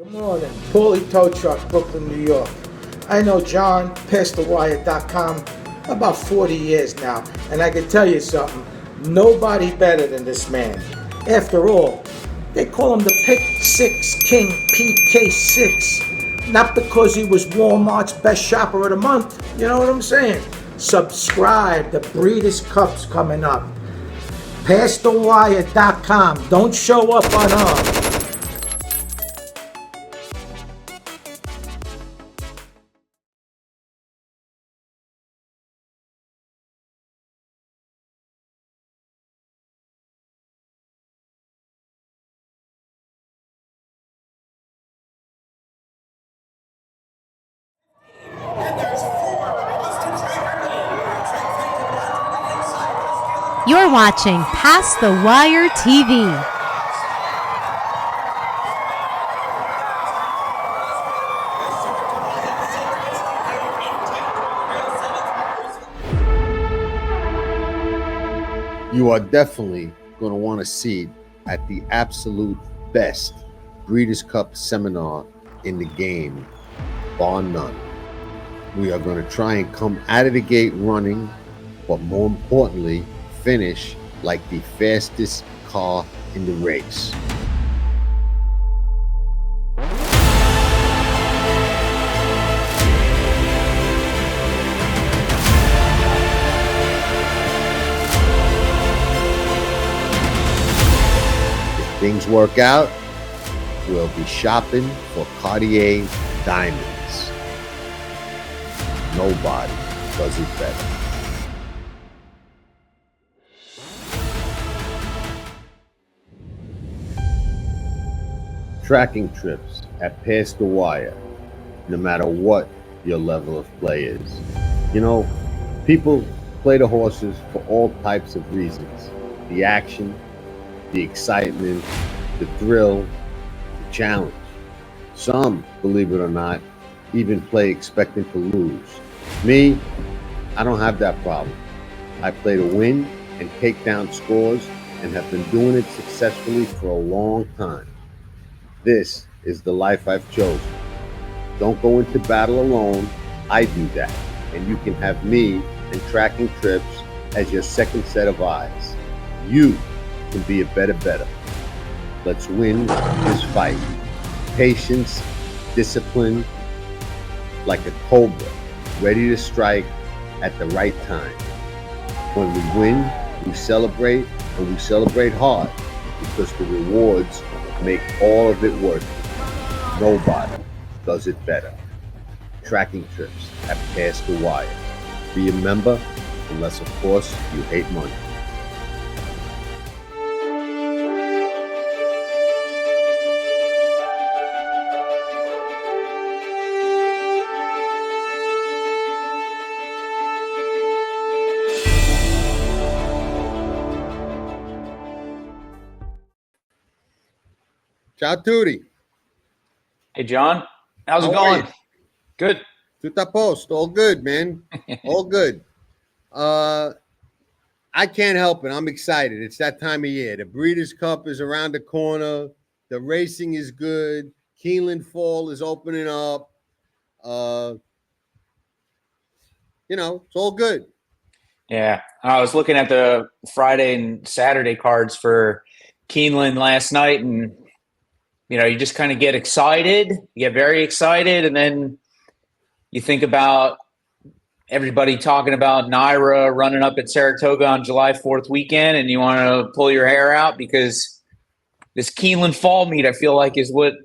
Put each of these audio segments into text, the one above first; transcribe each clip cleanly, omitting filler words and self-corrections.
Good morning. Paulie Tow Truck, Brooklyn, New York. I know John, PassTheWire.com, about 40 years now, and I can tell you something, nobody better than this man. After all, they call him the Pick 6 King, PK6, not because he was Walmart's best shopper of the month, you know what I'm saying? Subscribe, the Breeders' Cup's coming up. PassTheWire.com, don't show up unarmed. You're watching Pass the Wire TV. You are definitely going to want to see at the absolute best Breeders' Cup seminar in the game, bar none. We are going to try and come out of the gate running, but more importantly, finish like the fastest car in the race. If things work out, we'll be shopping for Cartier diamonds. Nobody does it better. Tracking trips at Pass the Wire, no matter what your level of play is. You know, people play the horses for all types of reasons. The action, the excitement, the thrill, the challenge. Some, believe it or not, even play expecting to lose. Me, I don't have that problem. I play to win and take down scores and have been doing it successfully for a long time. This is the life I've chosen. Don't go into battle alone. I do that. And you can have me and Tracking Trips as your second set of eyes. You can be a better. Let's win this fight. Patience, discipline, like a cobra, ready to strike at the right time. When we win, we celebrate, and we celebrate hard because the rewards make all of it worth it. Nobody does it better. Tracking Trips at Pass the Wire. Be a member, unless of course you hate money. Ciao tutti. Hey, John. How's it going? Good. Tutto a posto. All good, man. All good. I can't help it. I'm excited. It's that time of year. The Breeders' Cup is around the corner. The racing is good. Keeneland Fall is opening up. It's all good. Yeah. I was looking at the Friday and Saturday cards for Keeneland last night, and you just kind of get excited. You get very excited, and then you think about everybody talking about Naira running up at Saratoga on July 4th weekend, and you want to pull your hair out because this Keeneland Fall meet, I feel like, is what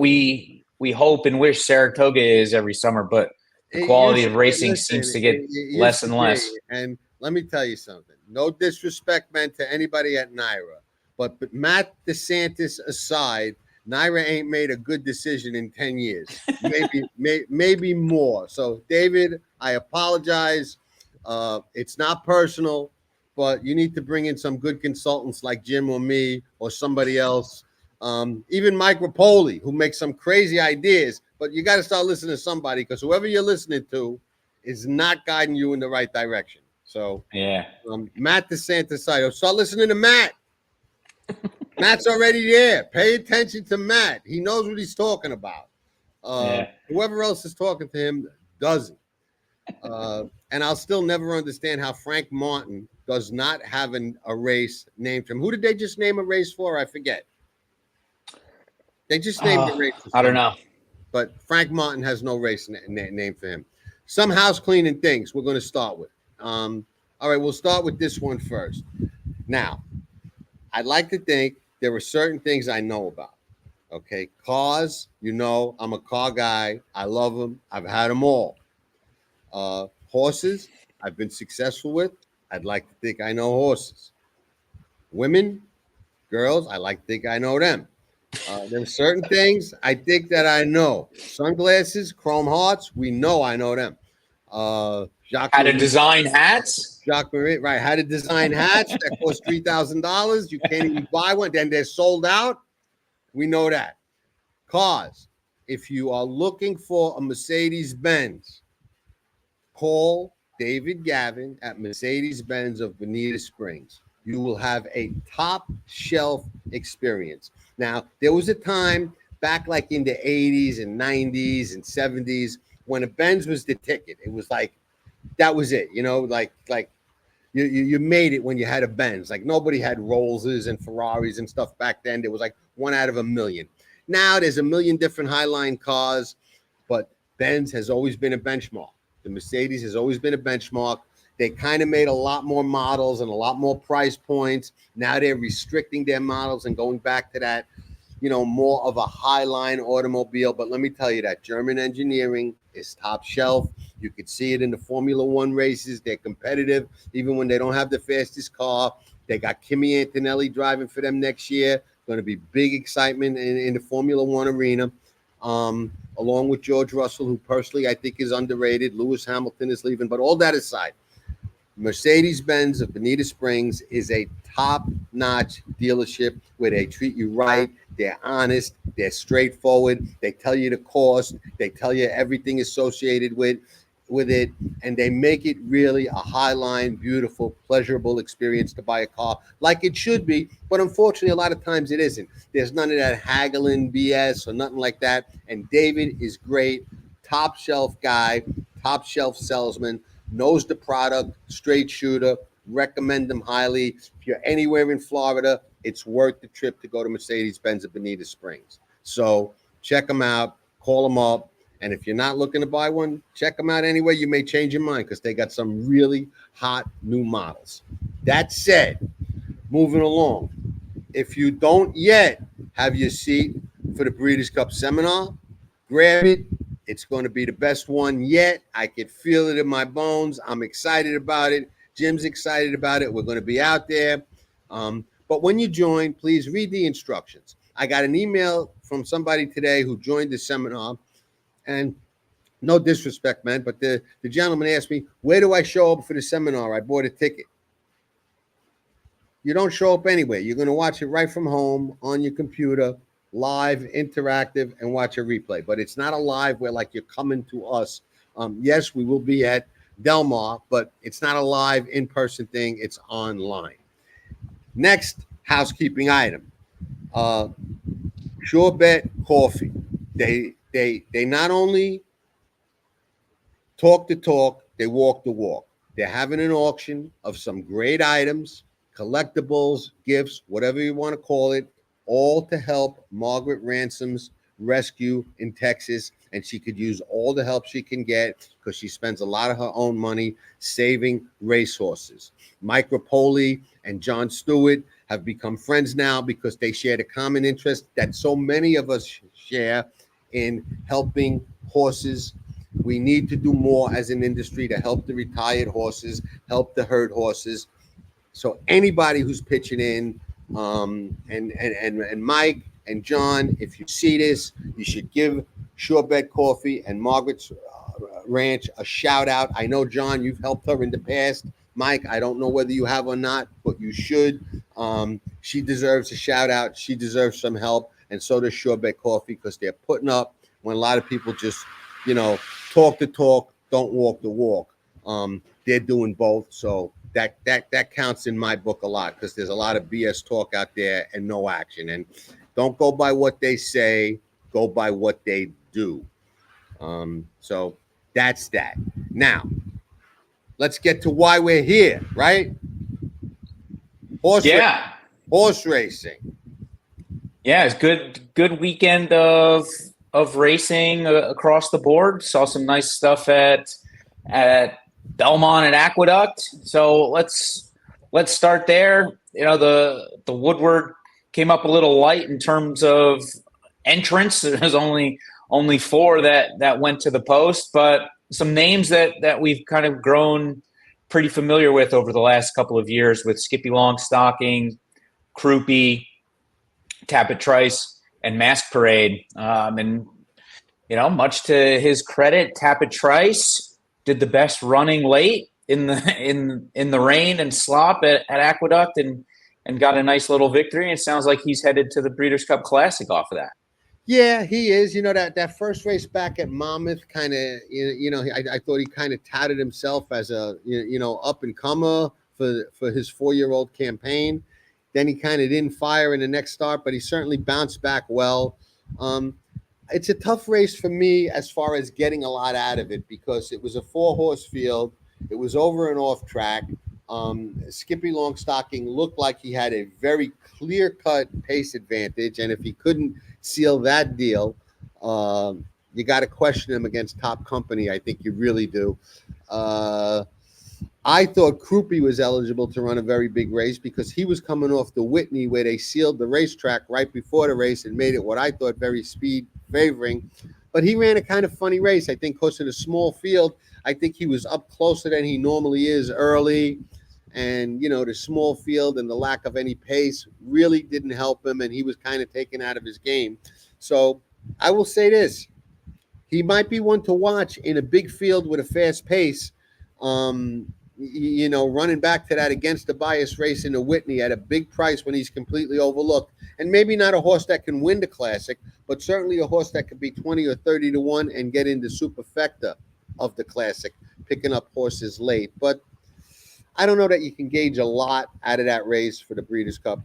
we hope and wish Saratoga is every summer, but the quality of racing seems to get less and less. And let me tell you something. No disrespect meant to anybody at Naira, but Matt DeSantis aside, Naira ain't made a good decision in 10 years, maybe more. So, David, I apologize. It's not personal, but you need to bring in some good consultants like Jim or me or somebody else. Even Mike Rapoli, who makes some crazy ideas, but you got to start listening to somebody because whoever you're listening to is not guiding you in the right direction. So, yeah, Matt DeSantis side. Start listening to Matt. Matt's already there. Pay attention to Matt. He knows what he's talking about. Whoever else is talking to him doesn't. And I'll still never understand how Frank Martin does not have a race named for him. Who did they just name a race for? I forget. They just named a race for I don't know. But Frank Martin has no race named for him. Some house cleaning things we're going to start with. All right, we'll start with this one first. Now, I'd like to think there are certain things I know about. Okay, cars, I'm a car guy. I love them. I've had them all. Horses, I've been successful with. I'd like to think I know horses. Women, girls, I like to think I know them. There are certain things I think that I know. Sunglasses, chrome hearts, we know I know them. How to design hats? Jacques Marie, right. How to design hats that cost $3,000. You can't even buy one. Then they're sold out. We know that. Cars, if you are looking for a Mercedes-Benz, call David Gavin at Mercedes-Benz of Bonita Springs. You will have a top shelf experience. Now, there was a time back like in the 80s and 90s and 70s when a Benz was the ticket. It was like, that was it, like you made it when you had a Benz. Like nobody had Rollses and Ferraris and stuff back then. There was like one out of a million. Now there's a million different Highline cars, but Benz has always been a benchmark. The Mercedes has always been a benchmark. They kind of made a lot more models and a lot more price points. Now they're restricting their models and going back to that, more of a Highline automobile. But let me tell you that German engineering is top shelf. You could see it in the Formula One races. They're competitive, even when they don't have the fastest car. They got Kimi Antonelli driving for them next year. Going to be big excitement in the Formula One arena. Along with George Russell, who personally I think is underrated. Lewis Hamilton is leaving. But all that aside, Mercedes-Benz of Bonita Springs is a top-notch dealership where they treat you right. They're honest. They're straightforward. They tell you the cost. They tell you everything associated with it, and they make it really a Highline, beautiful, pleasurable experience to buy a car like it should be. But unfortunately, a lot of times it isn't. There's none of that haggling BS or nothing like that. And David is great, top shelf guy, top shelf salesman, knows the product, straight shooter, recommend them highly. If you're anywhere in Florida, it's worth the trip to go to Mercedes-Benz of Bonita Springs. So check them out, call them up. And if you're not looking to buy one, check them out anyway. You may change your mind because they got some really hot new models. That said, moving along, if you don't yet have your seat for the Breeders' Cup seminar, grab it. It's going to be the best one yet. I can feel it in my bones. I'm excited about it. Jim's excited about it. We're going to be out there. But when you join, please read the instructions. I got an email from somebody today who joined the seminar. And no disrespect, man, but the gentleman asked me, where do I show up for the seminar? I bought a ticket. You don't show up anywhere. You're going to watch it right from home on your computer, live, interactive, and watch a replay. But it's not a live where like you're coming to us. Yes, we will be at Del Mar, but it's not a live in-person thing. It's online. Next housekeeping item, Sure Bet Coffee. They not only talk the talk, they walk the walk. They're having an auction of some great items, collectibles, gifts, whatever you want to call it, all to help Margaret Ransom's rescue in Texas. And she could use all the help she can get because she spends a lot of her own money saving racehorses. Mike Rapoli and John Stewart have become friends now because they share the common interest that so many of us share in helping horses. We need to do more as an industry to help the retired horses, help the herd horses. So anybody who's pitching in, and Mike and John, if you see this, you should give Sure Bet Coffee and Margaret's Ranch a shout out. I know, John, you've helped her in the past. Mike, I don't know whether you have or not, but you should. She deserves a shout out. She deserves some help. And so does Sure Bet Coffee because they're putting up when a lot of people just, talk the talk, don't walk the walk. They're doing both. So that counts in my book a lot, because there's a lot of BS talk out there and no action. And don't go by what they say, go by what they do. So that's that. Now, let's get to why we're here, right? Horse racing. Yeah, it's good weekend of racing across the board. Saw some nice stuff at Belmonte and Aqueduct. So let's start there. You know, the Woodward came up a little light in terms of entrance. There's only 4 that went to the post, but some names that we've kind of grown pretty familiar with over the last couple of years, with Skippy Longstocking, Crouppy, Tappet Trice, and Mask Parade. And, you know, much to his credit, Tappet Trice did the best running late in the rain and slop at Aqueduct and got a nice little victory. And it sounds like he's headed to the Breeders' Cup Classic off of that. Yeah, he is. You know, that first race back at Monmouth, kind of, I thought he kind of touted himself as a, up and comer for his 4-year-old campaign. Then he kind of didn't fire in the next start, but he certainly bounced back well. It's a tough race for me as far as getting a lot out of it, because it was a 4-horse field. It was over and off track. Skippy Longstocking looked like he had a very clear-cut pace advantage, and if he couldn't seal that deal, you got to question him against top company. I think you really do. I thought Crouppy was eligible to run a very big race, because he was coming off the Whitney, where they sealed the racetrack right before the race and made it what I thought very speed favoring. But he ran a kind of funny race, I think, because of the small field. I think he was up closer than he normally is early. And, the small field and the lack of any pace really didn't help him, and he was kind of taken out of his game. So I will say this. He might be one to watch in a big field with a fast pace, running back to that against the bias race in the Whitney at a big price when he's completely overlooked. And maybe not a horse that can win the Classic, but certainly a horse that could be 20 or 30 to 1 and get into superfecta of the Classic, picking up horses late. But I don't know that you can gauge a lot out of that race for the Breeders' Cup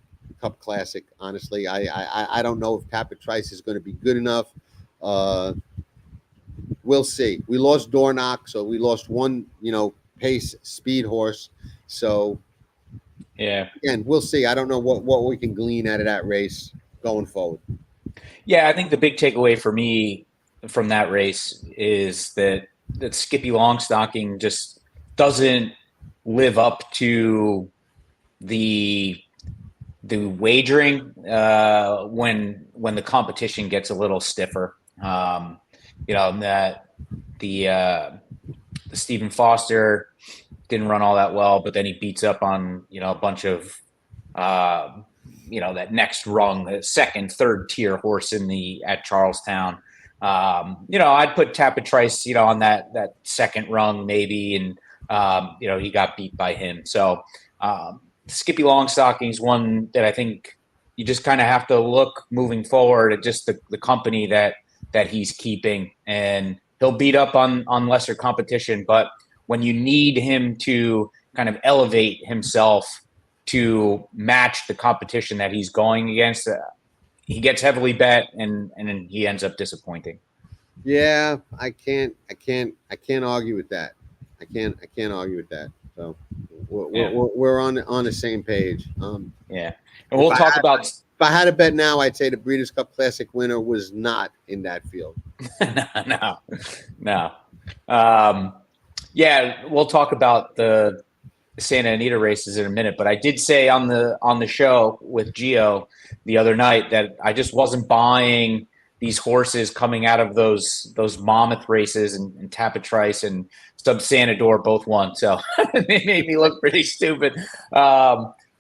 Classic. Honestly, I don't know if Tappet Trice is going to be good enough. We'll see. We lost Dornock, so we lost one, pace speed horse. So yeah, again, we'll see. I don't know what we can glean out of that race going forward. Yeah, I think the big takeaway for me from that race is that Skippy Longstocking just doesn't live up to the wagering when the competition gets a little stiffer. That the Stephen Foster didn't run all that well, but then he beats up on a bunch of that next rung, the second, third tier horse at Charlestown. I'd put Tappet Trice on that second rung maybe, and he got beat by him. So Skippy Longstocking is one that I think you just kind of have to look moving forward at just the company that he's keeping, and he'll beat up on lesser competition. But when you need him to kind of elevate himself to match the competition that he's going against, he gets heavily bet and he ends up disappointing. Yeah, I can't argue with that. I can't argue with that. So we're on the same page. Yeah, and we'll talk about. If I had to bet now, I'd say the Breeders' Cup Classic winner was not in that field. No. Yeah, we'll talk about the Santa Anita races in a minute, but I did say on the show with Gio the other night that I just wasn't buying these horses coming out of those Monmouth races, and Tappet Trice and Sunsanador both won, so they made me look pretty stupid.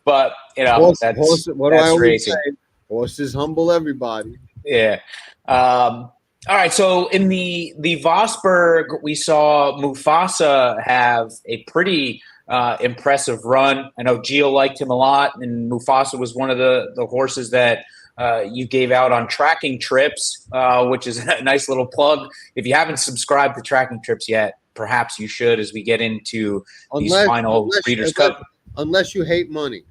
But that's racing. Say? Horses humble everybody. Yeah. All right. So in the Vosburg, we saw Mufasa have a pretty impressive run. I know Gio liked him a lot, and Mufasa was one of the horses that you gave out on Tracking Trips, which is a nice little plug. If you haven't subscribed to Tracking Trips yet, perhaps you should as we get into these final Breeders' Cup. Unless you hate money.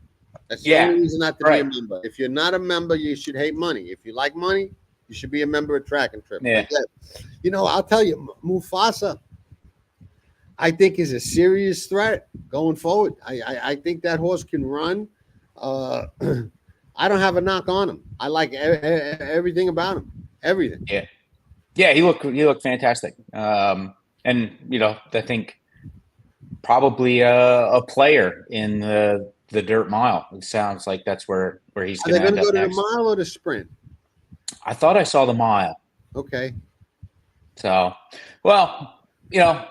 That's the only reason not to be a member. If you're not a member, you should hate money. If you like money, you should be a member of Tracking Trips. Yeah. But I'll tell you, Mufasa, I think is a serious threat going forward. I think that horse can run. I don't have a knock on him. I like everything about him. Everything. Yeah. He looked fantastic. And I think probably a player in the dirt mile. It sounds like that's where he's going to end up go to next. the mile or the sprint? I thought I saw the mile. Okay. So, well,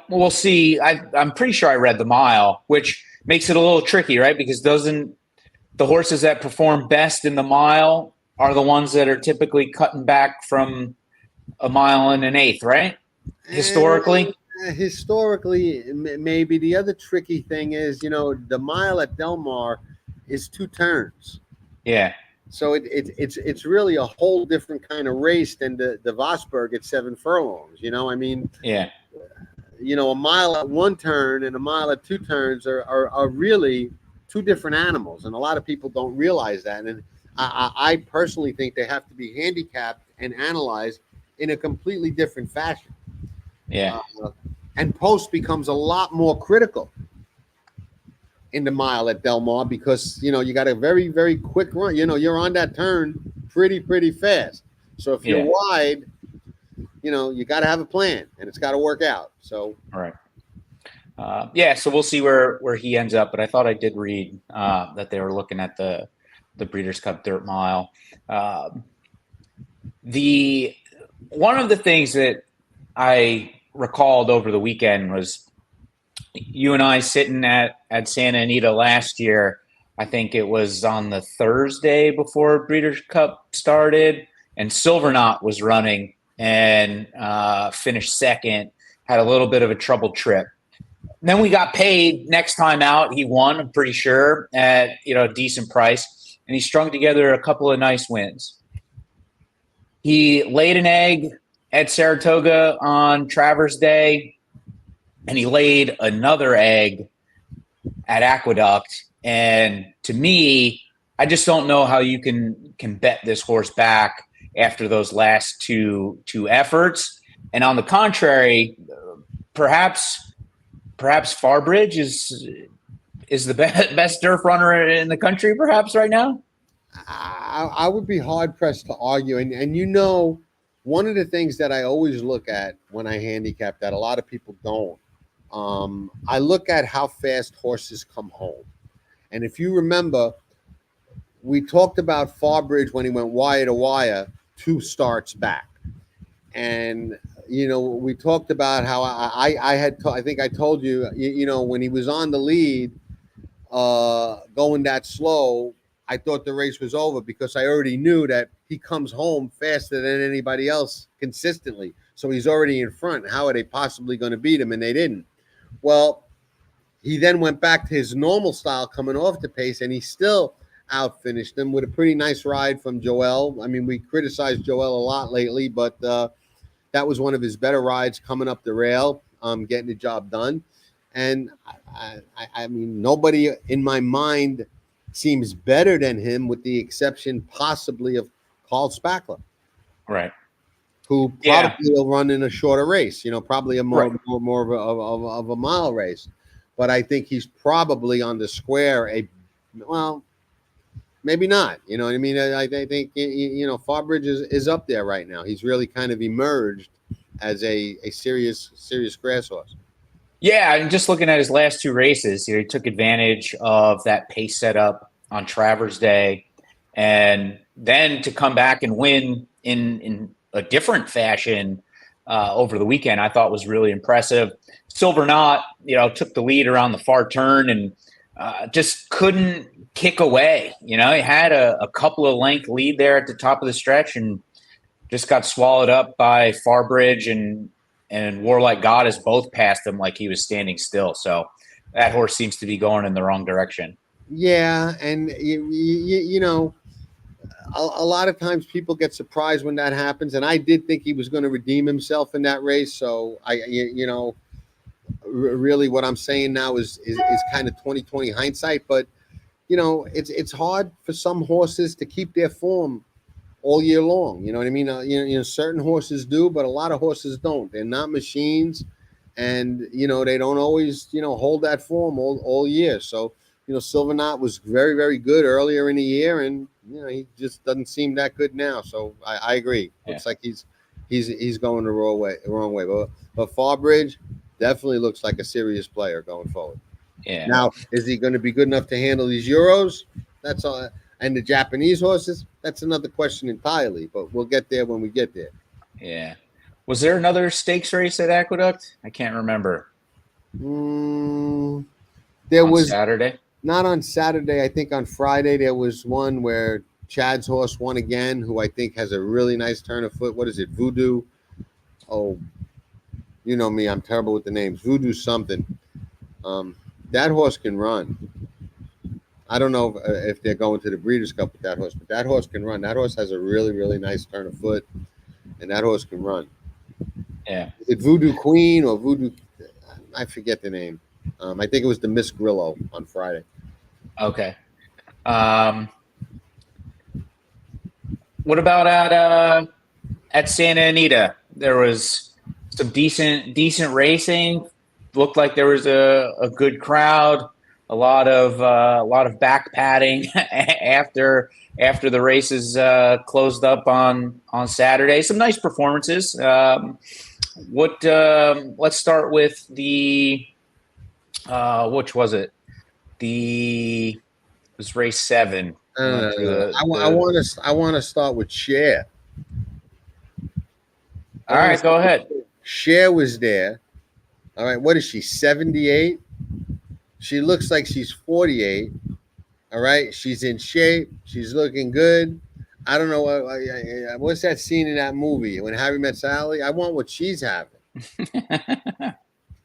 we'll see. I'm pretty sure I read the mile, which makes it a little tricky, right? Because the horses that perform best in the mile are the ones that are typically cutting back from a mile and an eighth, right? Historically. Historically, maybe. The other tricky thing is, the mile at Del Mar is 2 turns. Yeah. So it's really a whole different kind of race than the Vosburg at 7 furlongs. Yeah. A mile at 1 turn and a mile at 2 turns are really 2 different animals, and a lot of people don't realize that. And I personally think they have to be handicapped and analyzed in a completely different fashion. Yeah. And post becomes a lot more critical in the mile at Del Mar because, you got a very, very quick run. You're on that turn pretty fast. So if you're wide, you got to have a plan and it's got to work out. So, all right. So we'll see where he ends up. But I thought I did read that they were looking at the Breeders' Cup Dirt Mile. One of the things that I recalled over the weekend was you and I sitting at Santa Anita last year. I think it was on the Thursday before Breeders' Cup started, and Silver Knot was running and finished second, had a little bit of a troubled trip. Then we got paid next time out. He won, I'm pretty sure, at a decent price, and he strung together a couple of nice wins. He laid an egg at Saratoga on Travers Day, and he laid another egg at Aqueduct. And to me, I just don't know how you can bet this horse back after those last two efforts. And on the contrary, perhaps Farbridge is the best dirt runner in the country, perhaps right now. I would be hard pressed to argue, and one of the things that I always look at when I handicap that a lot of people don't, I look at how fast horses come home. And if you remember, we talked about Farbridge when he went wire to wire 2 starts back. And, we talked about how I think I told you, when he was on the lead, going that slow, I thought the race was over because I already knew that he comes home faster than anybody else consistently. So he's already in front. How are they possibly going to beat him? And they didn't. Well, he then went back to his normal style coming off the pace, and he still outfinished him with a pretty nice ride from Joel. I mean, we criticized Joel a lot lately, but that was one of his better rides coming up the rail, getting the job done. And I mean, nobody in my mind seems better than him, with the exception possibly of Carl Spackler, right? Who probably will run in a shorter race, probably a more of a mile race. But I think he's probably on the square. Maybe not. You know what I mean? I think Farbridge is up there right now. He's really kind of emerged as a serious grass horse. Yeah, I'm just looking at his last 2 races. He took advantage of that pace setup on Travers Day, and then to come back and win in a different fashion over the weekend, I thought was really impressive. Silver Knot, took the lead around the far turn and just couldn't kick away. He had a couple of length lead there at the top of the stretch and just got swallowed up by Farbridge and Warlike Goddess both passed him like he was standing still. So that horse seems to be going in the wrong direction. Yeah, and a lot of times people get surprised when that happens, and I did think he was going to redeem himself in that race. So really, what I'm saying now is kind of 2020 hindsight. But it's hard for some horses to keep their form all year long. You know what I mean? Certain horses do, but a lot of horses don't. They're not machines, and they don't always hold that form all year. So Silver Knot was very, very good earlier in the year, and he just doesn't seem that good now. So I agree. Yeah. Looks like he's going the wrong way. But Farbridge definitely looks like a serious player going forward. Yeah. Now, is he going to be good enough to handle these Euros? That's all. And the Japanese horses, that's another question entirely, but we'll get there when we get there. Yeah. Was there another stakes race at Aqueduct? I can't remember. There was Saturday. Not on Saturday. I think on Friday there was one where Chad's horse won again, who I think has a really nice turn of foot. What is it? Voodoo. Oh, you know me. I'm terrible with the names. Voodoo something. That horse can run. I don't know if they're going to the Breeders' Cup with that horse, but that horse can run. That horse has a really, really nice turn of foot, and that horse can run. Yeah. Is it Voodoo Queen or Voodoo? I forget the name. I think it was the Miss Grillo on Friday. Okay. What about at Santa Anita? There was some decent racing. Looked like there was a good crowd. A lot of back padding after the races closed up on Saturday. Some nice performances. Let's start with the which was it? It was race 7. I want to start with Cher. All right, go ahead. Cher was there. All right, what is she? 78. She looks like she's 48. All right, she's in shape. She's looking good. I don't know what's that scene in that movie when Harry Met Sally. I want what she's having.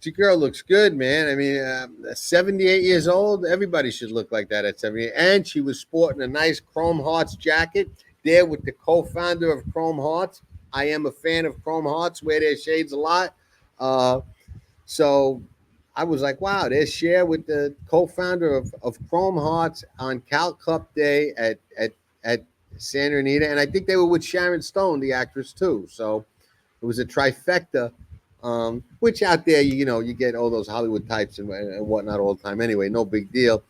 The girl looks good, man. I mean, 78 years old. Everybody should look like that at 78. And she was sporting a nice Chrome Hearts jacket there with the co-founder of Chrome Hearts. I am a fan of Chrome Hearts. Wear their shades a lot. So I was like, wow, there's Cher with the co-founder of Chrome Hearts on Cal Cup Day at Santa Anita. And I think they were with Sharon Stone, the actress, too. So it was a trifecta, which out there, you get all those Hollywood types and whatnot all the time. Anyway, no big deal.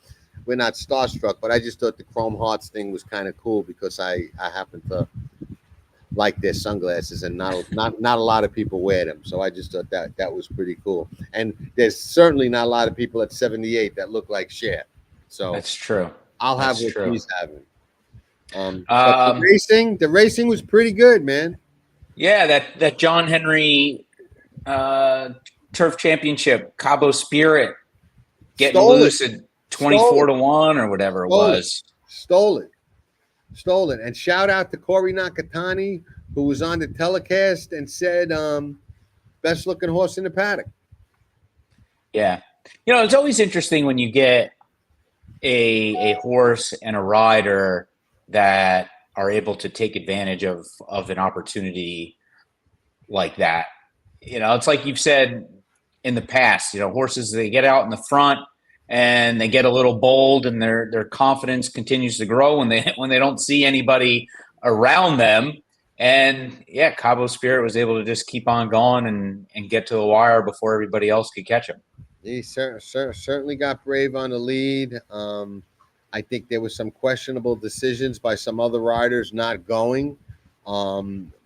We're not starstruck, but I just thought the Chrome Hearts thing was kind of cool because I happen to like their sunglasses, and not a lot of people wear them. So I just thought that was pretty cool. And there's certainly not a lot of people at 78 that look like Cher. So that's true. I'll have what she's having. But the racing was pretty good, man. Yeah, that John Henry Turf Championship, Cabo Spirit getting loose at 24-1 or whatever it was. Stole it. And shout out to Corey Nakatani, who was on the telecast and said, best looking horse in the paddock. Yeah. It's always interesting when you get a horse and a rider that are able to take advantage of an opportunity like that. It's like you've said in the past, horses, they get out in the front and they get a little bold, and their confidence continues to grow when they don't see anybody around them. And yeah, Cabo Spirit was able to just keep on going and get to the wire before everybody else could catch him. He certainly got brave on the lead. I think there was some questionable decisions by some other riders not going.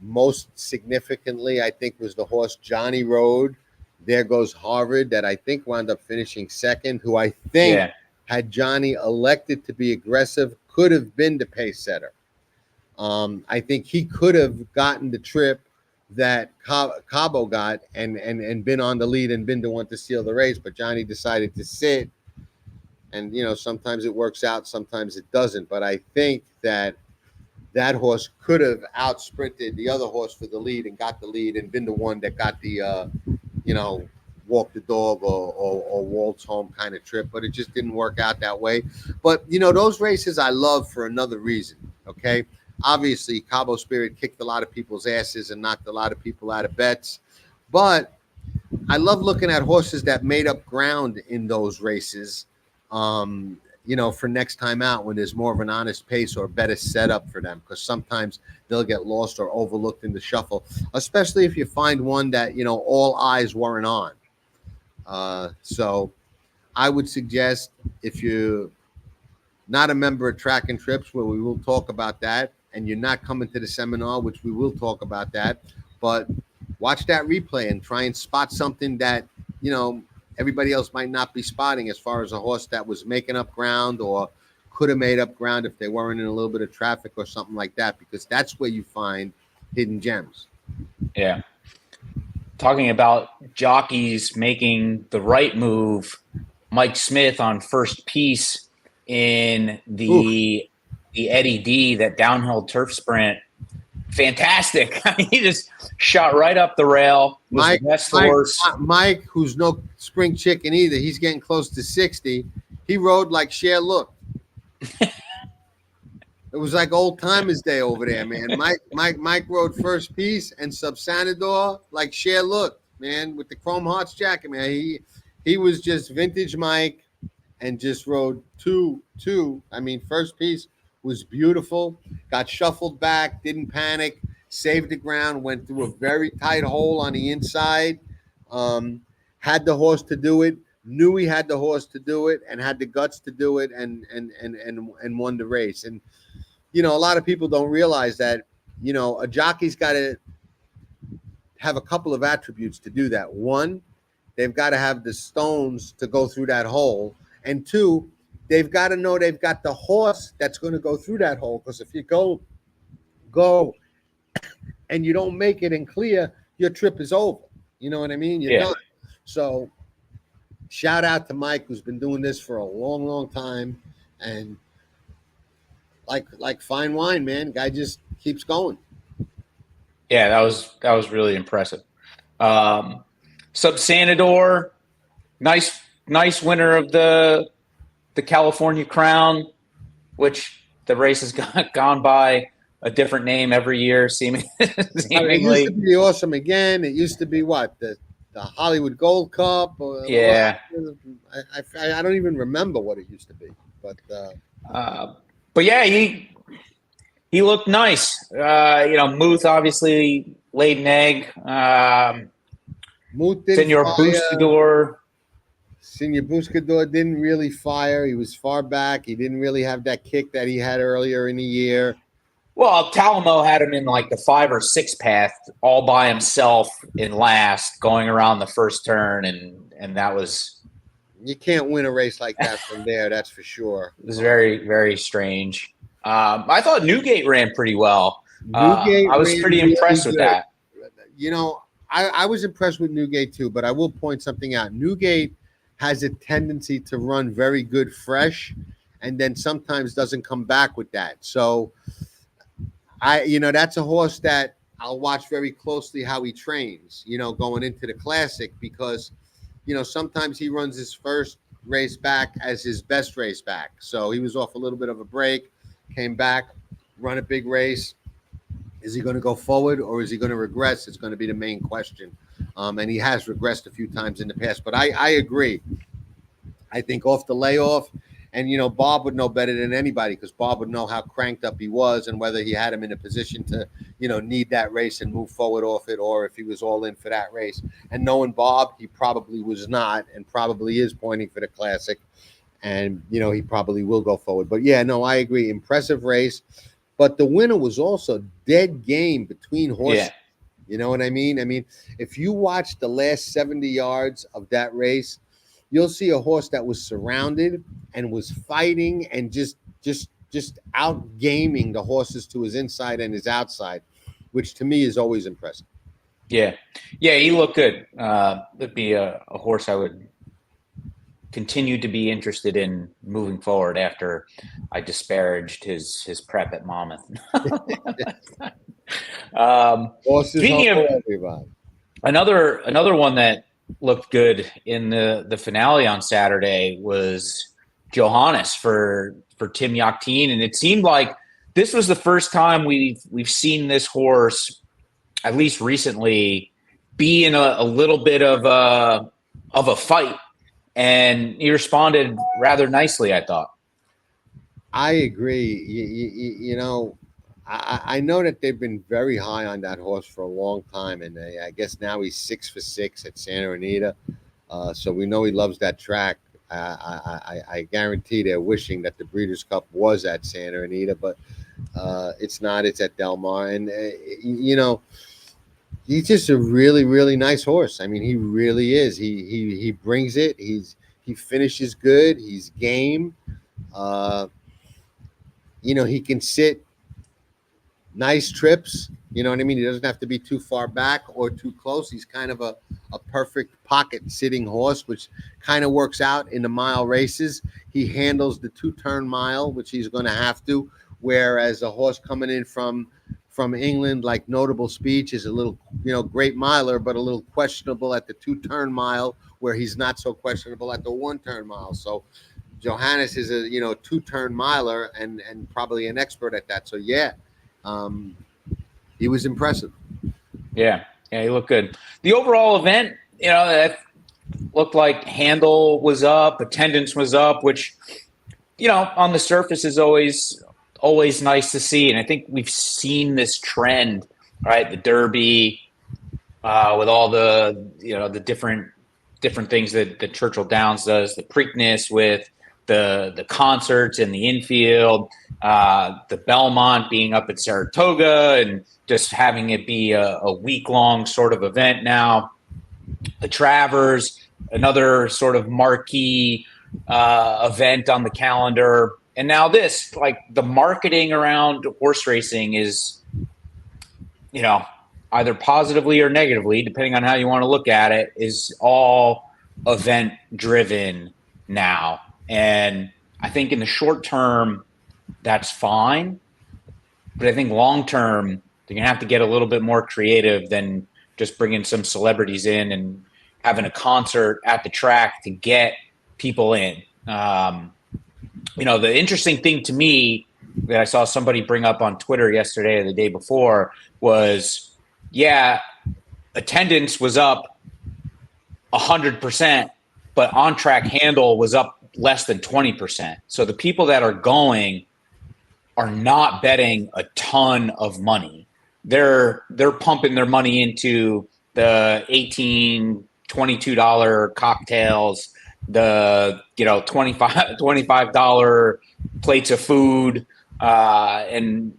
Most significantly, I think, was the horse Johnny rode. There Goes Harvard, that I think wound up finishing second, who I think, had Johnny elected to be aggressive, could have been the pace setter. I think he could have gotten the trip that Cabo got and been on the lead and been the one to seal the race, but Johnny decided to sit. And, sometimes it works out, sometimes it doesn't. But I think that horse could have out-sprinted the other horse for the lead and got the lead and been the one that got the, walk the dog or waltz home kind of trip. But it just didn't work out that way. But, those races I love for another reason, okay? Obviously, Cabo Spirit kicked a lot of people's asses and knocked a lot of people out of bets. But I love looking at horses that made up ground in those races, for next time out when there's more of an honest pace or better setup for them, because sometimes they'll get lost or overlooked in the shuffle, especially if you find one that, all eyes weren't on. So I would suggest, if you're not a member of Track and Trips, where we will talk about that, and you're not coming to the seminar, which we will talk about that, but watch that replay and try and spot something that, everybody else might not be spotting, as far as a horse that was making up ground or could have made up ground if they weren't in a little bit of traffic or something like that, because that's where you find hidden gems. Yeah. Talking about jockeys making the right move, Mike Smith on first piece in the Eddie D, that downhill turf sprint. Fantastic. He just shot right up the rail. Mike, who's no spring chicken either, he's getting close to 60. He rode like Cher looked. It was like old timers day over there, man. Mike rode first piece and Sunsanador like Cher looked, man, with the Chrome Hearts jacket, man. He was just vintage Mike and just rode two. I mean, first piece was beautiful. Got shuffled back, didn't panic, saved the ground, went through a very tight hole on the inside. Had the horse to do it, knew he had the horse to do it, and had the guts to do it, and won the race. And a lot of people don't realize that, a jockey's got to have a couple of attributes to do that. One, they've got to have the stones to go through that hole. And two, they've got to know they've got the horse that's going to go through that hole. Because if you go and you don't make it and clear, your trip is over. You know what I mean? You're done. So shout out to Mike, who's been doing this for a long, long time. And like fine wine, man, guy just keeps going. Yeah, that was really impressive. Sunsanador, nice winner of the California Crown, which the race has gone by a different name every year, seemingly. It used to be Awesome Again. It used to be what, the Hollywood Gold Cup. Yeah, I don't even remember what it used to be, but yeah, he looked nice. Muth obviously laid an egg. Senor Buscador didn't really fire. He was far back. He didn't really have that kick that he had earlier in the year. Well, Talamo had him in like the 5 or 6 path all by himself in last, going around the first turn, and that was... You can't win a race like that from there, that's for sure. It was very, very strange. I thought Newgate ran pretty well. I was pretty impressed with that. I was impressed with Newgate too, but I will point something out. Newgate has a tendency to run very good fresh, and then sometimes doesn't come back with that. So that's a horse that I'll watch very closely how he trains, going into the Classic, because, sometimes he runs his first race back as his best race back. So he was off a little bit of a break, came back, run a big race. Is he going to go forward or is he going to regress? It's going to be the main question. And he has regressed a few times in the past. But I agree. I think off the layoff, and, Bob would know better than anybody, because Bob would know how cranked up he was and whether he had him in a position to, need that race and move forward off it, or if he was all in for that race. And knowing Bob, he probably was not, and probably is pointing for the Classic. And, he probably will go forward. But, yeah, no, I agree. Impressive race. But the winner was also dead game between horses. Yeah. You know what I mean? I mean, if you watch the last 70 yards of that race, you'll see a horse that was surrounded and was fighting and just out-gaming the horses to his inside and his outside, which to me is always impressive. Yeah. Yeah, he looked good. That'd be a horse I would continue to be interested in moving forward after I disparaged his prep at Monmouth. Speaking of another one that looked good in the finale on Saturday was Johannes for Tim Yachtine, and it seemed like this was the first time we've seen this horse, at least recently, be in a little bit of a fight, and he responded rather nicely, I thought. I agree. You know, I know that they've been very high on that horse for a long time, and I guess now he's 6 for 6 at Santa Anita. So we know he loves that track. I guarantee they're wishing that the Breeders' Cup was at Santa Anita, but it's not. It's at Del Mar, and you know, he's just a really, really nice horse. I mean, he really is. He brings it. He finishes good. He's game. You know, he can sit nice trips. You know what I mean? He doesn't have to be too far back or too close. He's kind of a perfect pocket sitting horse, which kind of works out in the mile races. He handles the 2-turn mile, which he's going to have to, whereas a horse coming in from England like Notable Speech is a little, you know, great miler, but a little questionable at the 2-turn mile, where he's not so questionable at the 1-turn mile. So Johannes is a, you know, 2-turn miler and probably an expert at that. So yeah, he was impressive. Yeah, he looked good. The overall event, you know, that looked like handle was up, attendance was up, which, you know, on the surface is always nice to see. And I think we've seen this trend, right? The Derby, with all the, you know, the different things that Churchill Downs does, the Preakness with the concerts in the infield, the Belmont being up at Saratoga, and just having it be a week-long sort of event now. The Travers, another sort of marquee event on the calendar. And now this, like, the marketing around horse racing is, you know, either positively or negatively, depending on how you want to look at it, is all event-driven now. And I think in the short term, that's fine. But I think long term, they're going to have to get a little bit more creative than just bringing some celebrities in and having a concert at the track to get people in. You know, the interesting thing to me that I saw somebody bring up on Twitter yesterday or the day before was, yeah, attendance was up 100%, but on-track handle was up less than 20%. So the people that are going are not betting a ton of money. They're pumping their money into the $18, $22 cocktails, the, you know, $25 plates of food, and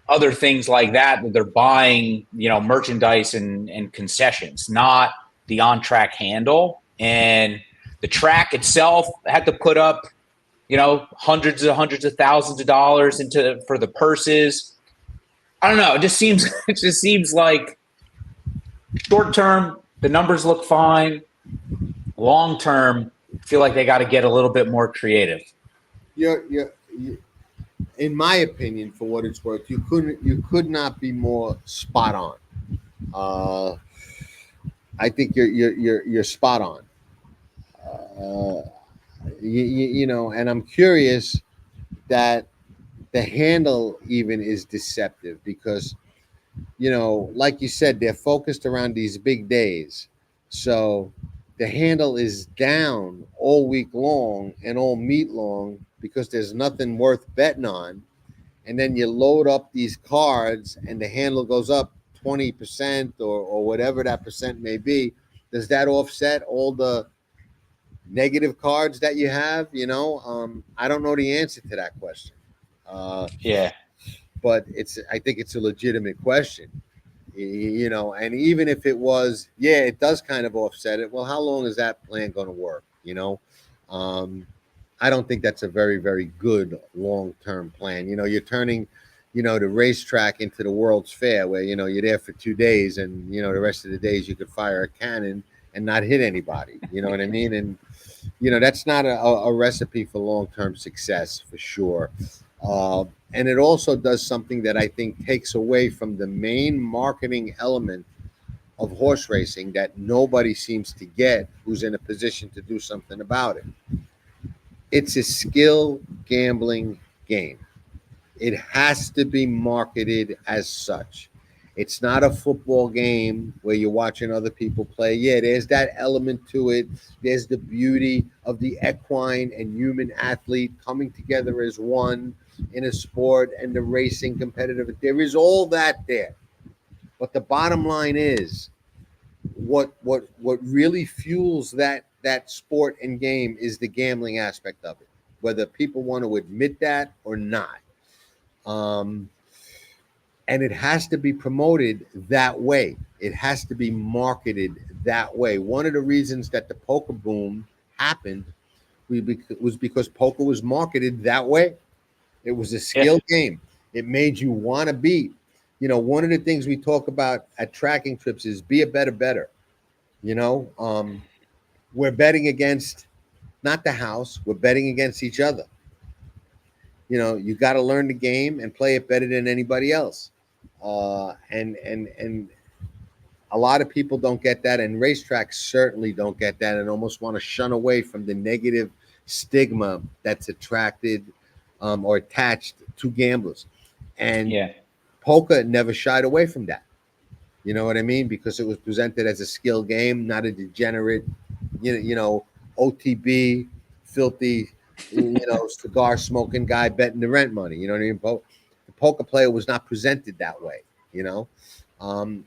other things like that they're buying, you know, merchandise and concessions, not the on-track handle. And the track itself had to put up, you know, hundreds of thousands of dollars for the purses. I don't know. It just seems like short term, the numbers look fine. Long term, I feel like they got to get a little bit more creative. Yeah. In my opinion, for what it's worth, you could not be more spot on. I think you're spot on. You know, and I'm curious that the handle even is deceptive because, you know, like you said, they're focused around these big days. So the handle is down all week long and all meet long because there's nothing worth betting on. And then you load up these cards and the handle goes up 20% or whatever that percent may be. Does that offset all the negative cards that you have? You know, I don't know the answer to that question. Yeah. But I think it's a legitimate question, you know, and even if it was, yeah, it does kind of offset it. Well, how long is that plan going to work? You know, I don't think that's a very, very good long-term plan. You know, you're turning, you know, the racetrack into the World's Fair where, you know, you're there for 2 days and, you know, the rest of the days you could fire a cannon and not hit anybody. You know what I mean? And, you know, that's not a recipe for long-term success for sure. And it also does something that I think takes away from the main marketing element of horse racing that nobody seems to get who's in a position to do something about it. It's a skill gambling game. It has to be marketed as such. It's not a football game where you're watching other people play. Yeah, there's that element to it. There's the beauty of the equine and human athlete coming together as one in a sport and the racing competitive. There is all that there. But the bottom line is what really fuels that sport and game is the gambling aspect of it, whether people want to admit that or not. And it has to be promoted that way. It has to be marketed that way. One of the reasons that the poker boom happened was because poker was marketed that way. It was a skill game. It made you want to beat. You know, one of the things we talk about at tracking trips is be a better. You know, we're betting against not the house. We're betting against each other. You know, you got to learn the game and play it better than anybody else. And a lot of people don't get that, and racetracks certainly don't get that, and almost want to shun away from the negative stigma that's attracted or attached to gamblers. And poker never shied away from that. You know what I mean? Because it was presented as a skill game, not a degenerate, OTB, filthy, cigar smoking guy betting the rent money. You know what I mean? The poker player was not presented that way, and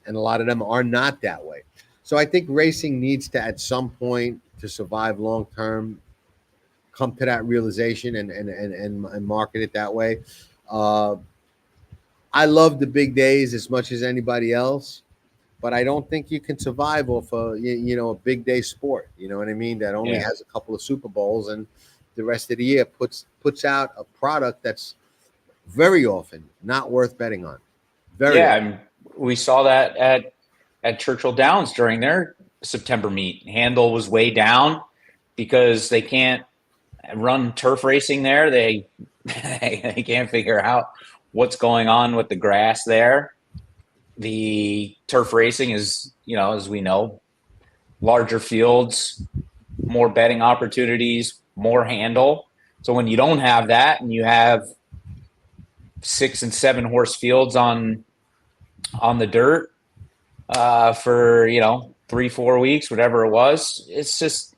a lot of them are not that way. So I think racing needs to, at some point, to survive long term, come to that realization and market it that way. I love the big days as much as anybody else, but I don't think you can survive off a big day sport. You know what I mean? That only has a couple of Super Bowls and the rest of the year puts out a product that's very often not worth betting on. We saw that at Churchill Downs during their September meet. Handle was way down because they can't run turf racing there. They can't figure out what's going on with the grass there. The turf racing is, as we know, larger fields, more betting opportunities, more handle. So when you don't have that and you have 6 and 7 horse fields on the dirt for 3-4 weeks, whatever it was, it's just,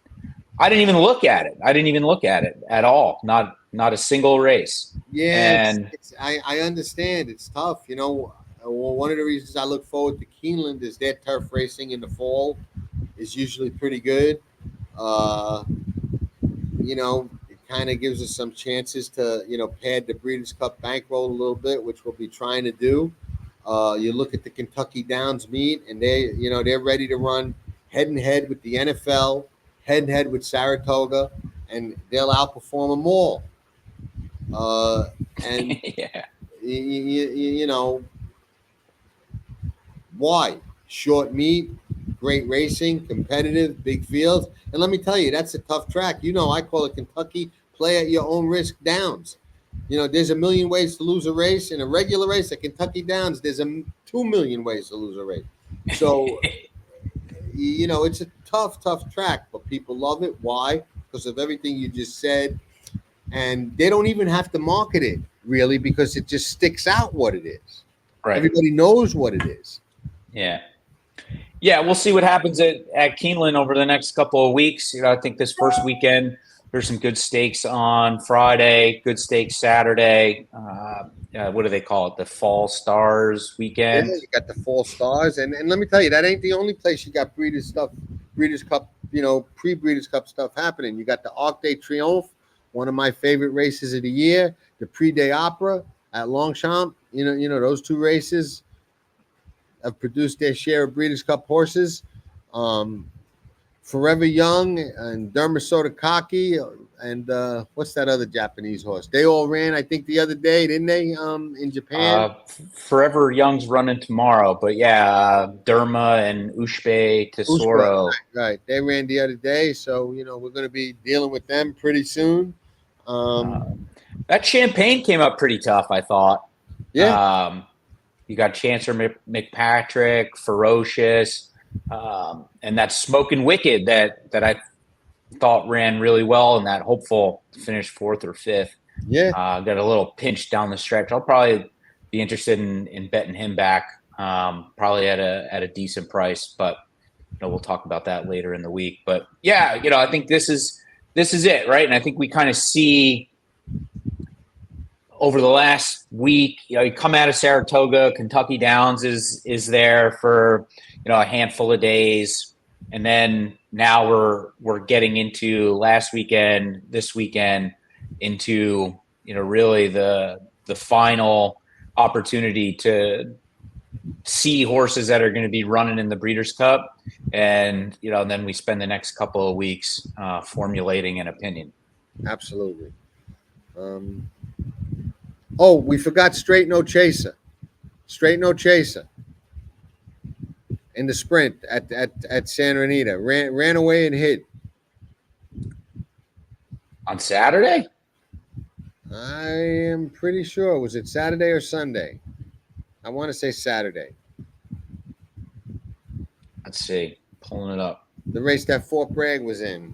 I didn't even look at it at all. Not a single race. And I understand it's tough. One of the reasons I look forward to Keeneland is their turf racing in the fall is usually pretty good. It kind of gives us some chances to, pad the Breeders' Cup bankroll a little bit, which we'll be trying to do. You look at the Kentucky Downs meet, and they're ready to run head and head with the NFL, head and head with Saratoga, and they'll outperform them all. And why? Short meet, great racing, competitive, big fields. And let me tell you, that's a tough track. I call it Kentucky play at your own risk downs. There's a million ways to lose a race. In a regular race at Kentucky Downs, there's 2 million ways to lose a race. So, it's a tough track, but people love it. Why? Because of everything you just said. And they don't even have to market it, really, because it just sticks out what it is. Right. Everybody knows what it is. Yeah, we'll see what happens at Keeneland over the next couple of weeks. I think this first weekend, there's some good stakes on Friday, good stakes Saturday. What do they call it? The Fall Stars weekend? Yeah, you got the Fall Stars. And let me tell you, that ain't the only place you got Breeders' Cup, pre-Breeders' Cup stuff happening. You got the Arc de Triomphe, one of my favorite races of the year, the Prix des Opera at Longchamp. Those two races have produced their share of Breeders' Cup horses. Forever Young and Dermasotokaki and what's that other Japanese horse? They all ran, I think, the other day, didn't they? In Japan. Forever Young's running tomorrow, but Derma and Ushbe Tesoro. Right. They ran the other day, so we're going to be dealing with them pretty soon. That Champagne came up pretty tough, I thought. Yeah. You got Chancer McPatrick, Ferocious, and that Smokin' Wicked that I thought ran really well, and that hopeful to finish 4th or 5th. Yeah. Got a little pinch down the stretch. I'll probably be interested in betting him back, probably at a decent price, but we'll talk about that later in the week. But yeah, I think this is it, right? And I think we kind of see over the last week, you come out of Saratoga, Kentucky Downs is there for a handful of days, and then now we're getting into last weekend, this weekend, into really the final opportunity to see horses that are going to be running in the Breeders' Cup, and then we spend the next couple of weeks formulating an opinion. Absolutely. Oh, we forgot Straight No Chaser. Straight No Chaser in the sprint at Santa Anita ran away and hid On Saturday. I am pretty sure. Was it Saturday or Sunday? I want to say Saturday. Let's see. Pulling it up. The race that Fort Bragg was in.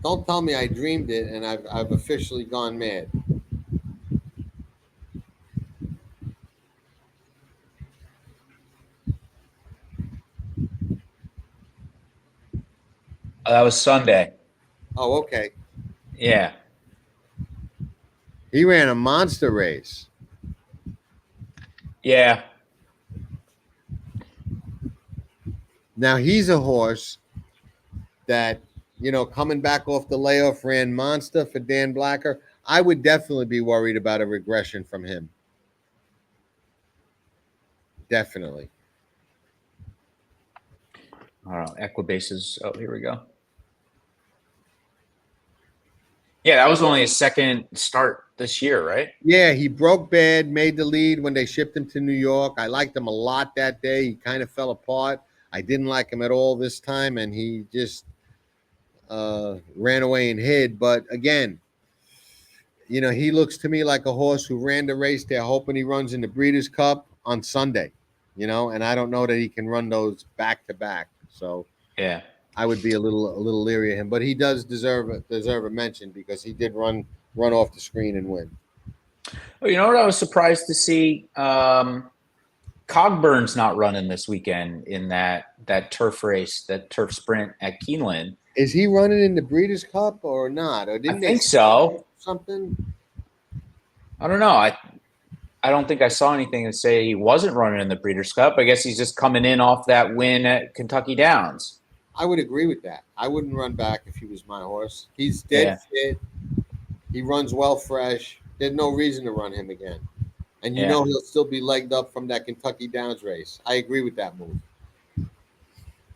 Don't tell me I dreamed it and I've officially gone mad. That was Sunday. Oh, okay. Yeah. He ran a monster race. Yeah. Now he's a horse that, coming back off the layoff, ran monster for Dan Blacker. I would definitely be worried about a regression from him. Definitely. I don't know. Equibases. Oh, here we go. Yeah, that was only his second start this year, right? Yeah, he broke bad, made the lead when they shipped him to New York. I liked him a lot that day. He kind of fell apart. I didn't like him at all this time, and he just ran away and hid. But again, he looks to me like a horse who ran the race. They're hoping he runs in the Breeders' Cup on Sunday, and I don't know that he can run those back to back. So yeah, I would be a little leery of him, but he does deserve a mention because he did run off the screen and win. Well, you know what I was surprised to see? Cogburn's not running this weekend in that turf race, that turf sprint at Keeneland. Is he running in the Breeders' Cup or not? Or didn't I think so. Something? I don't know. I don't think I saw anything to say he wasn't running in the Breeders' Cup. I guess he's just coming in off that win at Kentucky Downs. I would agree with that. I wouldn't run back if he was my horse. He's dead fit. He runs well fresh. There's no reason to run him again. And he'll still be legged up from that Kentucky Downs race. I agree with that move.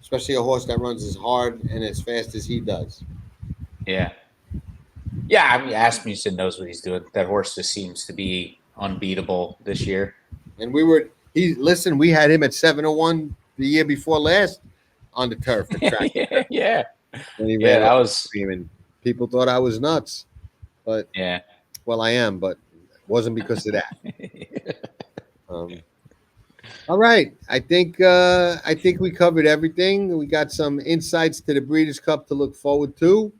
Especially a horse that runs as hard and as fast as he does. Yeah. Yeah, I mean, Asmussen knows what he's doing. That horse just seems to be unbeatable this year. And we had him at 7-1 the year before last on the turf at track. Yeah. That was screaming. People thought I was nuts. But well, I am, but it wasn't because of that. All right. I think we covered everything. We got some insights to the Breeders' Cup to look forward to.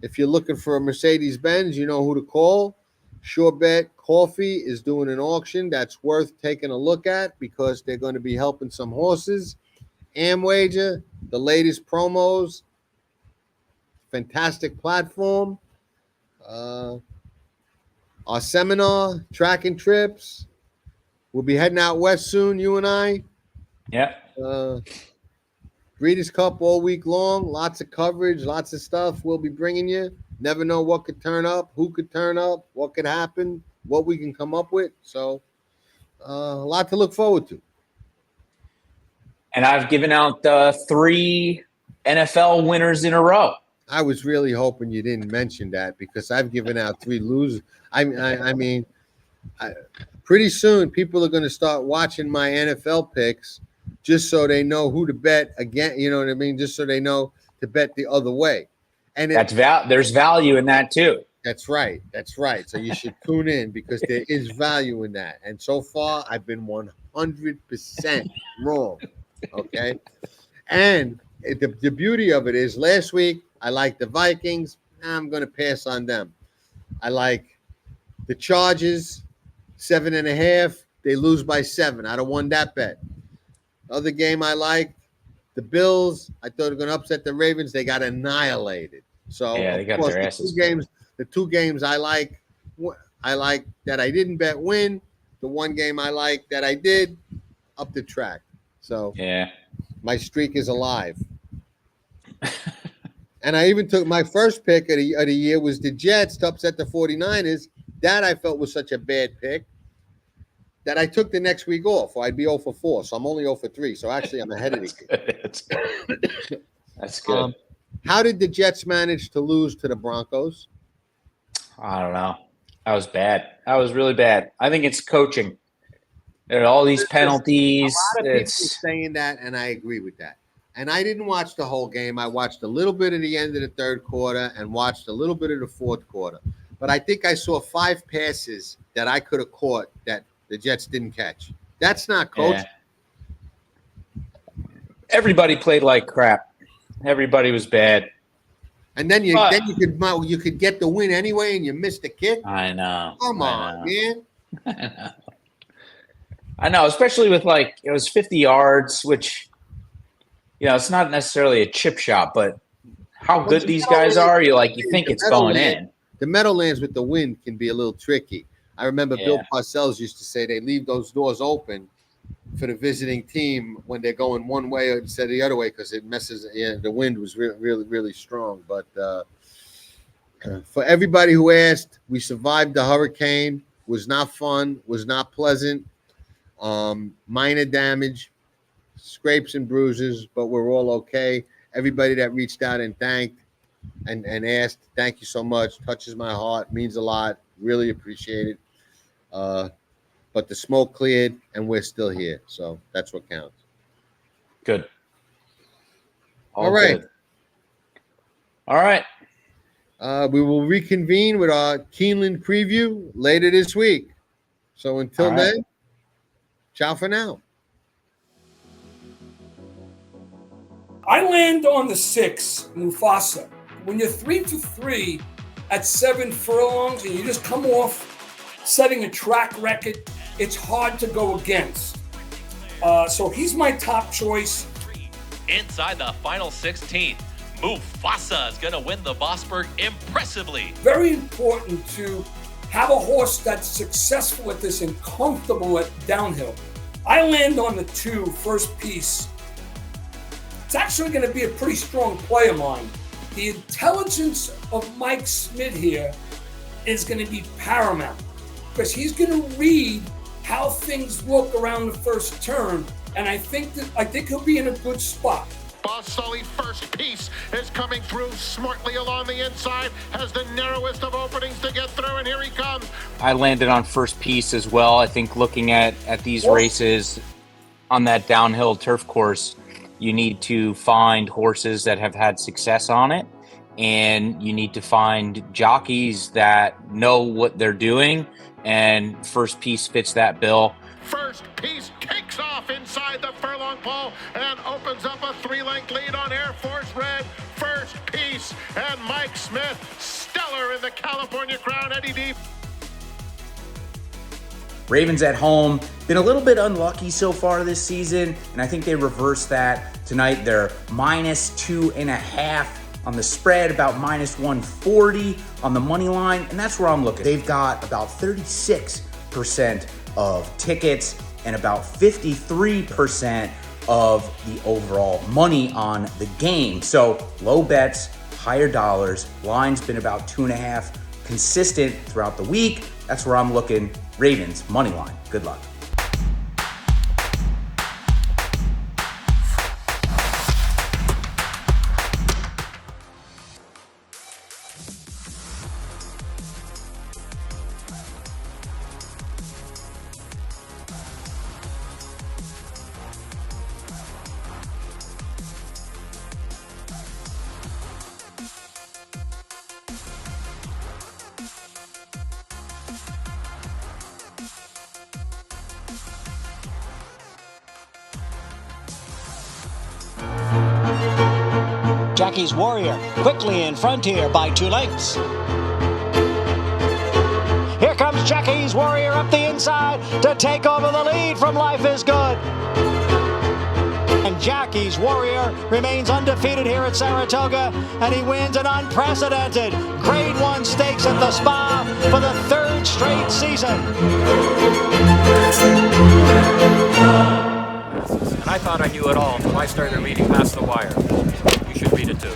If you're looking for a Mercedes-Benz, you know who to call. Sure Bet Coffee is doing an auction that's worth taking a look at because they're going to be helping some horses. Amwager, the latest promos, fantastic platform. Our seminar, Track and Trips. We'll be heading out west soon, you and I. Yeah. Breeders' Cup all week long. Lots of coverage, lots of stuff we'll be bringing you. Never know what could turn up, who could turn up, what could happen, what we can come up with. So a lot to look forward to. And I've given out 3 NFL winners in a row. I was really hoping you didn't mention that because I've given out 3 losers. I mean, pretty soon people are going to start watching my NFL picks just so they know who to bet again. You know what I mean? Just so they know to bet the other way. And there's value in that too. That's right. That's right. So you should tune in because there is value in that. And so far, I've been 100% wrong. Okay. And the beauty of it is last week, I liked the Vikings. I'm going to pass on them. I like the Chargers, 7.5. They lose by 7. I'd have won that bet. Other game I liked, the Bills. I thought they were going to upset the Ravens. They got annihilated. So, Yeah, they of got course, their asses kicked. the two games I like that I didn't bet win. The one game I like that I did, up the track. So, Yeah. my streak is alive. And I even took my first pick of the year was the Jets to upset the 49ers. That I felt was such a bad pick that I took the next week off, or I'd be 0 for 4. So I'm only 0 for 3. So actually, I'm ahead of the game. That's good. That's good. How did the Jets manage to lose to the Broncos? I don't know. That was bad. That was really bad. I think it's coaching. There are all these penalties. A lot of people saying that, and I agree with that. And I didn't watch the whole game. I watched a little bit of the end of the third quarter and watched a little bit of the fourth quarter. But I think I saw 5 passes that I could have caught that the Jets didn't catch. That's not coaching. Yeah. Everybody played like crap. Everybody was bad. And then you could get the win anyway, and you missed the kick. I know. Come on, man. I know, especially with it was 50 yards, which it's not necessarily a chip shot, but how good these guys are, you think it's going in. The Meadowlands with the wind can be a little tricky. I remember Bill Parcells used to say they leave those doors open for the visiting team when they're going one way instead of the other way because it messes. Yeah, the wind was really, really strong. But for everybody who asked, we survived the hurricane. Was not fun. Was not pleasant. Minor damage, scrapes and bruises, but we're all okay. Everybody that reached out and thanked and asked, thank you so much. Touches my heart. Means a lot. Really appreciate it. But the smoke cleared and we're still here. So that's what counts. Good. All right. Good. All right. We will reconvene with our Keeneland preview later this week. So until then, ciao for now. I land on the 6, Mufasa. When you're 3 for 3 at 7 furlongs and you just come off setting a track record, it's hard to go against. So he's my top choice. Inside the final 16, Mufasa is going to win the Vosburg impressively. Very important to have a horse that's successful at this and comfortable at downhill. I land on the 2, First Piece. It's actually going to be a pretty strong play of mine. The intelligence of Mike Smith here is going to be paramount because he's going to read how things look around the first turn, and I think he'll be in a good spot. Boss Sully First Piece is coming through smartly along the inside, has the narrowest of openings to get through, and here he comes. I landed on First Piece as well. I think looking at these races on that downhill turf course, you need to find horses that have had success on it, and you need to find jockeys that know what they're doing, and First Piece fits that bill. First Piece takes off inside the furlong pole and opens up a 3-length lead on Air Force Red. First Piece and Mike Smith, stellar in the California Crown. Eddie D. Ravens at home, been a little bit unlucky so far this season, and I think they reversed that tonight. They're -2.5 on the spread, about -140 on the money line, and that's where I'm looking. They've got about 36% of tickets and about 53% of the overall money on the game. So low bets, higher dollars. Line's been about 2.5 consistent throughout the week. That's where I'm looking. Ravens, money line. Good luck. Jackie's Warrior quickly in front here by 2 lengths. Here comes Jackie's Warrior up the inside to take over the lead from Life is Good. And Jackie's Warrior remains undefeated here at Saratoga, and he wins an unprecedented Grade 1 stakes at the Spa for the 3rd straight season. And I thought I knew it all until I started reading Past the Wire. You should read it too.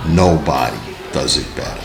Nobody does it better.